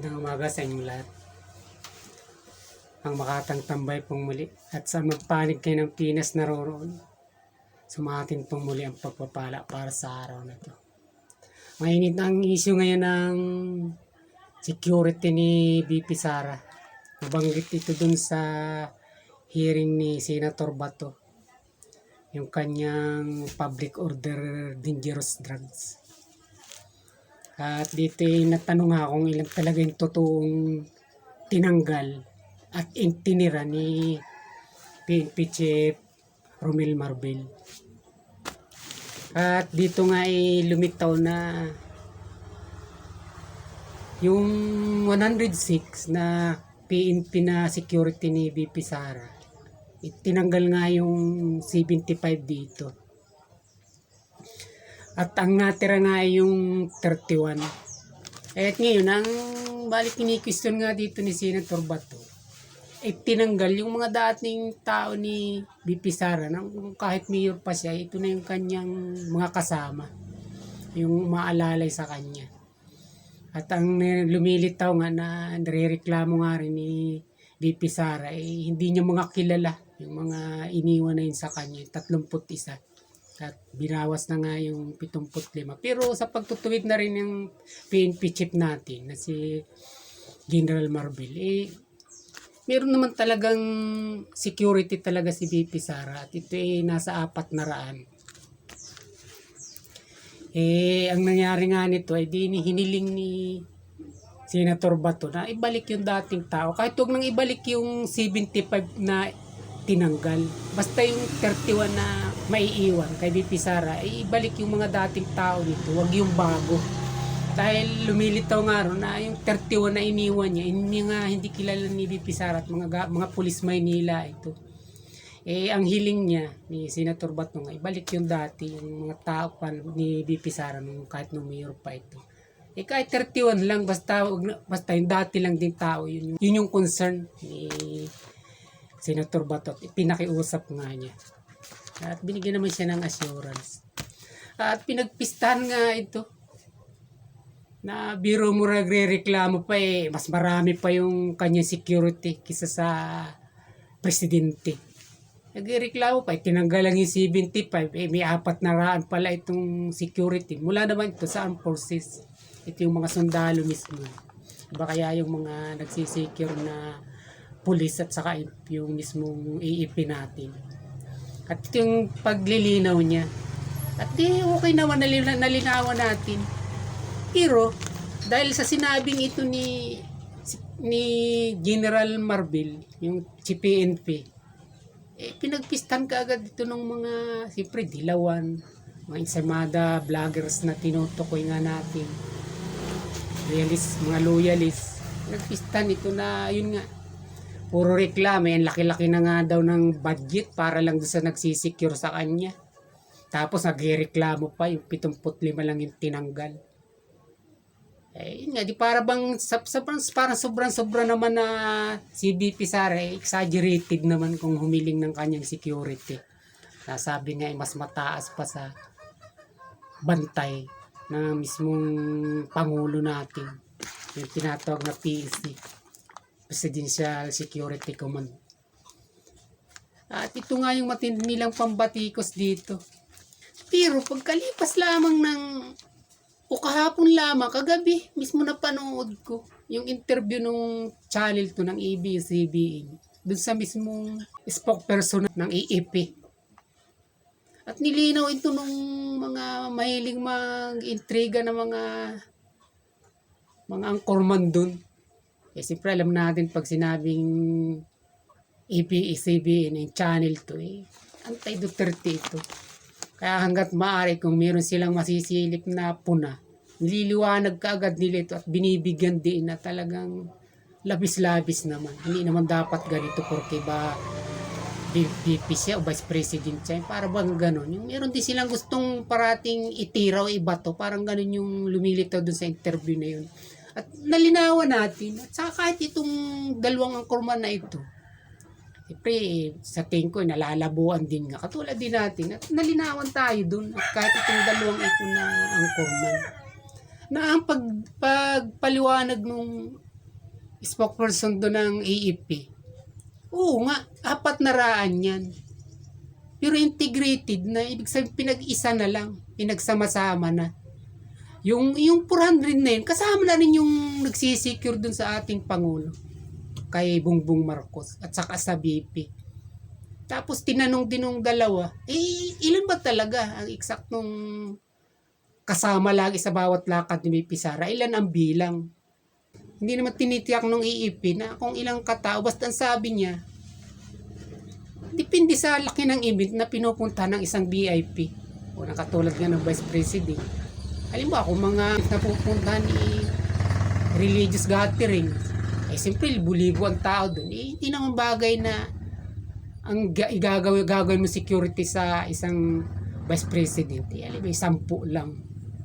Magandang umaga sa inyong lahat. Ang Makatang tambay pong muli at sa magpanig kayo ng Pinas naroroon. Sumatin pong muli ang pagpapala para sa araw na to. Mainit na ang issue ngayon ng security ni VP Sara. Nabanggit ito dun sa hearing ni Senator Bato. Yung kanyang public order dangerous drugs. At dito natanong ako kung ilan talaga yung totoong tinanggal at tinira ni PNP Chief Romel Marbel. At dito nga lumitaw na yung 106 na PNP na security ni VP Sara. Tinanggal nga yung 75 dito. At ang natira nga ay yung 31. At ngayon, ang balik kinikwisyon nga dito ni Senator Bato, tinanggal yung mga dating tao ni VP Sara, kahit mayor pa siya, ito na yung kanyang mga kasama, yung maalalay sa kanya. At ang lumilitaw nga na nare-reklamo nga rin ni VP Sara, hindi niya mga kilala, yung mga iniwan na yun sa kanya, 31. At binawas na nga yung 75. Pero sa pagtutuwid na rin yung PNP chief natin na si General Marbel, meron naman talagang security talaga si VP Sara at ito nasa 400. Ang nangyari nga nito ay hiniling ni Senator Bato na ibalik yung dating tao. Kahit huwag nang ibalik yung 75 na tinanggal. Basta yung 31 na maiiwan kay VP Sara, ibalik yung mga dating tao nito, wag yung bago. Dahil lumilitaw nga ron na yung 31 na iniwan niya, yung mga hindi kilala ni VP Sara at mga pulis Maynila ito. Ang hiling niya ni Senator Bato nga, ibalik yung dati, yung mga tao pa ni VP Sara kahit nung mayor pa ito. Kahit 31 lang, basta yung dati lang din tao, yun yung concern ni Senator Bato. Pinakiusap nga niya. At binigyan naman siya ng assurance. At pinagpistahan nga ito. Na biro mo nagre-reklamo pa mas marami pa yung kanyang security kisa sa presidente. Nagre-reklamo pa, tinanggal lang yung 75. May 400 pala itong security. Mula naman ito sa armed forces. Ito yung mga sundalo mismo. Iba kaya yung mga nagsisecure na pulis at saka yung mismong AEP natin. At ito yung paglilinaw niya. At okay naman nalinawan natin. Pero dahil sa sinabing ito ni General Marbel, yung PNP, pinagpistan ka agad ito ng mga siyempre dilawan, mga insamada vloggers na tinutukoy nga natin. Mga loyalist. Pinagpistan ito na yun nga. Puro reklamo, laki-laki na nga daw ng budget para lang doon sa nagsisecure sa kanya. Tapos nagreklamo pa, yung 75 lang yung tinanggal. Yun nga, di para bang parang sobrang-sobra naman na si VP Sara, exaggerated naman kung humiling ng kanyang security. Sabi nga, mas mataas pa sa bantay na mismong Pangulo natin. Yung tinatawag na PSC. Presidential Security Command. At ito nga yung matindi nilang pambatikos dito. Pero pagkalipas lamang o kahapon lamang, kagabi, mismo napanood ko yung interview nung channel to ng ABS-CBN dun sa mismong spokesperson ng AEP. At nilinaw ito nung mga mahiling mag-intriga na mga anchorman dun. Siyempre alam natin pag sinabing ABS-CBN yung channel to, anti-Duterte ito. Kaya hanggat maaari kung meron silang masisilip na puna, nililiwanag kaagad nila ito at binibigyan din na talagang labis-labis naman. Hindi naman dapat ganito porque ba VP siya o Vice President siya. Para bang gano'n. Yung meron din silang gustong parating itira o ibato. Parang gano'n yung lumilitaw dun sa interview na yun. At nalinawan natin. At saka kahit itong dalawang anchorman na ito, siyempre sa tingin ko nalalabuan din nga. Katulad din natin. At nalinawan tayo dun. At kahit itong dalawang ito na anchorman. Na ang pagpaliwanag nung spokesperson doon ng AFP. Oo nga, 4 na raan yan. Pero integrated na, ibig sabihin pinag-isa na lang, pinagsama-sama na. Yung 400 na yun, kasama na rin yung nagsisecure dun sa ating Pangulo, kay Bongbong Marcos, at saka sa BP. Tapos tinanong din ng dalawa, ilan ba talaga ang eksaktong kasama lagi sa bawat lakad ni BP Sara? Ilan ang bilang? Hindi naman tinitiyak ng AFP na kung ilang katao, basta ang sabi niya, depende sa laki ng event na pinupunta ng isang VIP o katulad nga ng Vice President. Halimbawa, kung mga napupunta ni religious gathering, siyempre libo-libo ang tao doon. Hindi naman bagay na ang gagawin mo security sa isang Vice President. Halimbawa, 10 lang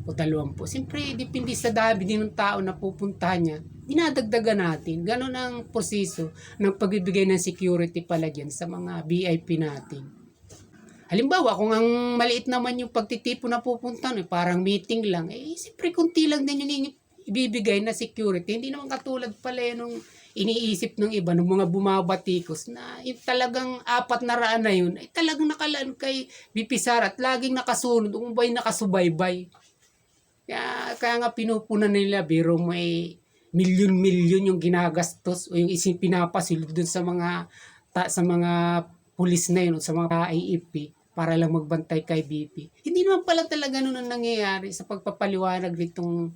o 20. Siyempre, depende sa dami din ng tao na pupunta niya. Dinadagdagan natin. Ganon ang proseso ng pagbibigay ng security pala dyan sa mga VIP natin. Halimbawa, kung ang maliit naman yung pagtitipo na pupunta, parang meeting lang, siyempre kunti lang din yung ibibigay na security. Hindi naman katulad pala nung iniisip ng iba, ng mga bumabatikos na yung talagang 400 na yun, talagang nakalaan kay BP Sara at laging nakasunod, ba'y nakasubaybay. Kaya nga pinupunan nila, biro may milyon-milyon yung ginagastos o yung pinapasilid dun sa mga pulis na yun o sa mga AFP para lang magbantay kay BP. Hindi naman pala talaga nun ang nangyayari sa pagpapaliwanag nitong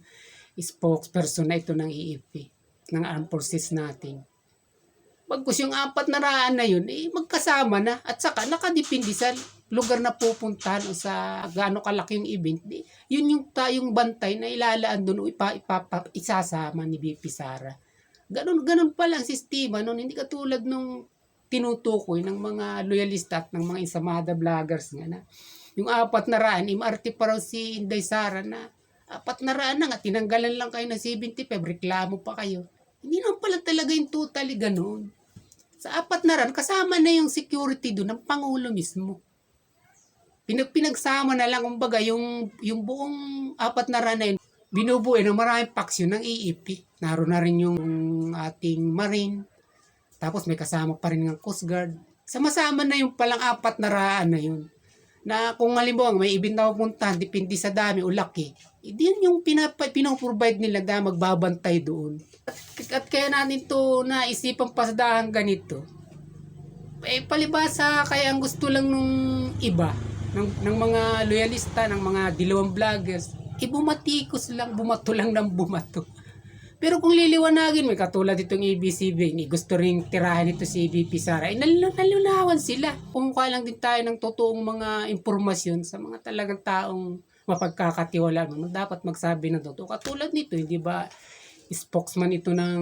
spokesperson na ito ng AFP, ng Armed Forces natin. Bagkus yung 400 na yun, magkasama na at saka nakadepende sa lugar na pupuntahan o sa gaano kalaki yung event. Yun yung tayong bantay na ilalaan doon o isasama ni BP Sara. Ganun pala ang sistema noon. Hindi katulad nung tinutukoy ng mga loyalista at ng mga Ensamada vloggers nga na yung 400, MRT pa raw si Inday Sara na 400 na nga, tinanggalan lang kayo ng 75, reklamo pa kayo. Hindi naman pala talaga yung totally ganun. Sa 400, kasama na yung security doon ng Pangulo mismo. Pinagsama na lang, kumbaga, yung buong 400 na yun, binubuo ng maraming paksyon ng AFP. Naroon na rin yung ating Marine. Tapos may kasama pa rin ng Coast Guard. Sama-sama na yung palang 400 na yun. Na kung halimbawa may event na pupuntahan, depende sa dami o laki, yun yung pinoprovide nila na magbabantay doon. At kaya natin to naisipan pasadahan ganito. Palibasa kaya ang gusto lang nung iba, ng mga loyalista, ng mga dilawang vloggers, bumatikos lang, bumato lang ng bumato. Pero kung liliwanagin, may katulad itong ABCBN, gusto rin tirahan ito si BP Sara, nalunawan sila. Kumukuha lang din tayo ng totoong mga impormasyon sa mga talagang taong mapagkakatiwalaan mo. Dapat magsabi ng totoo. Katulad nito, hindi ba spokesman ito ng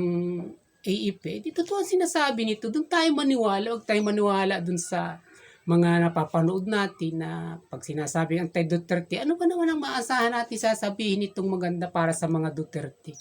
AFP? Di totoo ang sinasabi nito. Doon tayo maniwala. Huwag tayo maniwala doon sa mga napapanood natin na pag sinasabing Antay Duterte, ano ba naman ang maasahan natin sasabihin itong maganda para sa mga Duterte?